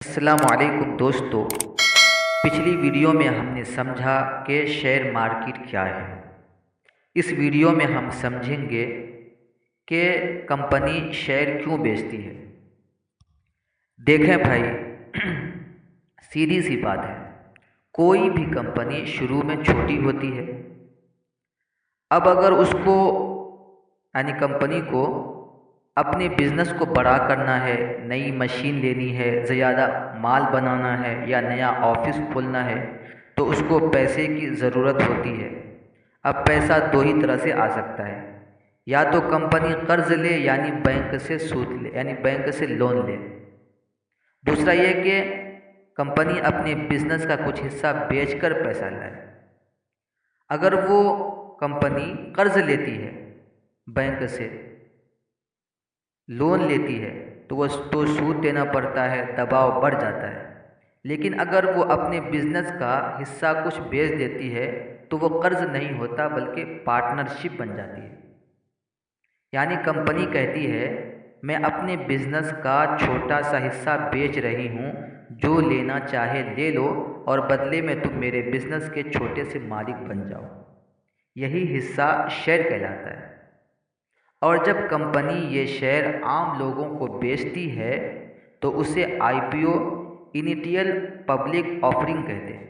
السلام علیکم دوستو، پچھلی ویڈیو میں ہم نے سمجھا کہ شیئر مارکیٹ کیا ہے۔ اس ویڈیو میں ہم سمجھیں گے کہ کمپنی شیئر کیوں بیچتی ہے۔ دیکھیں بھائی، سیدھی سی بات ہے، کوئی بھی کمپنی شروع میں چھوٹی ہوتی ہے۔ اب اگر اس کو یعنی کمپنی کو اپنے بزنس کو بڑا کرنا ہے، نئی مشین لینی ہے، زیادہ مال بنانا ہے یا نیا آفس کھولنا ہے تو اس کو پیسے کی ضرورت ہوتی ہے۔ اب پیسہ دو ہی طرح سے آ سکتا ہے، یا تو کمپنی قرض لے یعنی بینک سے سود لے یعنی بینک سے لون لے۔ دوسرا یہ کہ کمپنی اپنے بزنس کا کچھ حصہ بیچ کر پیسہ لائے۔ اگر وہ کمپنی قرض لیتی ہے، بینک سے لون لیتی ہے تو وہ تو سود دینا پڑتا ہے، دباؤ بڑھ جاتا ہے۔ لیکن اگر وہ اپنے بزنس کا حصہ کچھ بیچ دیتی ہے تو وہ قرض نہیں ہوتا بلکہ پارٹنرشپ بن جاتی ہے۔ یعنی کمپنی کہتی ہے میں اپنے بزنس کا چھوٹا سا حصہ بیچ رہی ہوں، جو لینا چاہے لے لو اور بدلے میں تم میرے بزنس کے چھوٹے سے مالک بن جاؤ۔ یہی حصہ شیئر کہلاتا ہے۔ اور جب کمپنی یہ شیئر عام لوگوں کو بیچتی ہے تو اسے آئی پی او انیشیل پبلک آفرنگ کہتے ہیں۔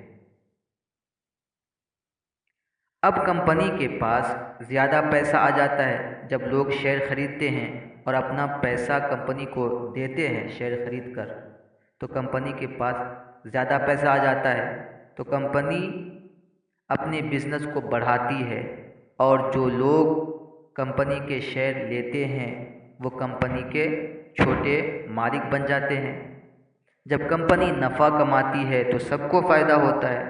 اب کمپنی کے پاس زیادہ پیسہ آ جاتا ہے جب لوگ شیئر خریدتے ہیں اور اپنا پیسہ کمپنی کو دیتے ہیں شیئر خرید کر، تو کمپنی کے پاس زیادہ پیسہ آ جاتا ہے تو کمپنی اپنے بزنس کو بڑھاتی ہے، اور جو لوگ کمپنی کے شیئر لیتے ہیں وہ کمپنی کے چھوٹے مالک بن جاتے ہیں۔ جب کمپنی نفع کماتی ہے تو سب کو فائدہ ہوتا ہے،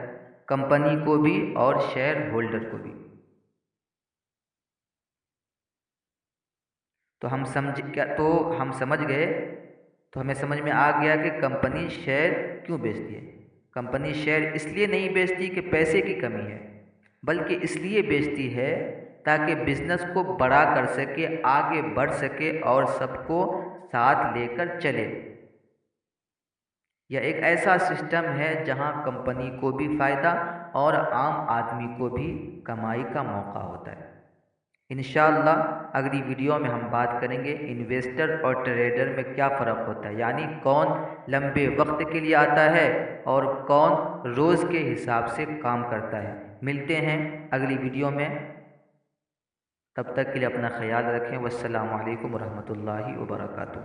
کمپنی کو بھی اور شیئر ہولڈر کو بھی۔ تو ہم سمجھ گئے، تو ہمیں سمجھ میں آ گیا کہ کمپنی شیئر کیوں بیچتی ہے۔ کمپنی شیئر اس لیے نہیں بیچتی کہ پیسے کی کمی ہے، بلکہ اس لیے بیچتی ہے تاکہ بزنس کو بڑا کر سکے، آگے بڑھ سکے اور سب کو ساتھ لے کر چلے۔ یہ ایک ایسا سسٹم ہے جہاں کمپنی کو بھی فائدہ اور عام آدمی کو بھی کمائی کا موقع ہوتا ہے۔ انشاءاللہ اگلی ویڈیو میں ہم بات کریں گے انویسٹر اور ٹریڈر میں کیا فرق ہوتا ہے، یعنی کون لمبے وقت کے لیے آتا ہے اور کون روز کے حساب سے کام کرتا ہے۔ ملتے ہیں اگلی ویڈیو میں، تب تک کے لیے اپنا خیال رکھیں۔ والسلام علیکم ورحمۃ اللہ وبرکاتہ۔